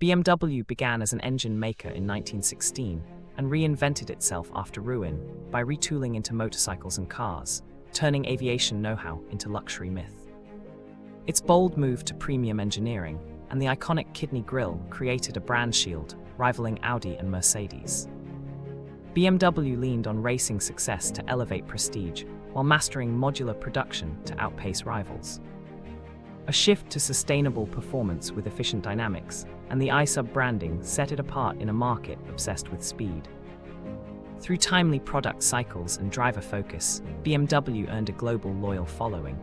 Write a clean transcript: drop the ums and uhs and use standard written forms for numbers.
BMW began as an engine maker in 1916 and reinvented itself after ruin by retooling into motorcycles and cars, turning aviation know-how into luxury myth. Its bold move to premium engineering and the iconic kidney grille created a brand shield rivaling Audi and Mercedes. BMW leaned on racing success to elevate prestige, while mastering modular production to outpace rivals. A shift to sustainable performance with efficient dynamics and the I-Sub branding set it apart in a market obsessed with speed. Through timely product cycles and driver focus, BMW earned a global loyal following,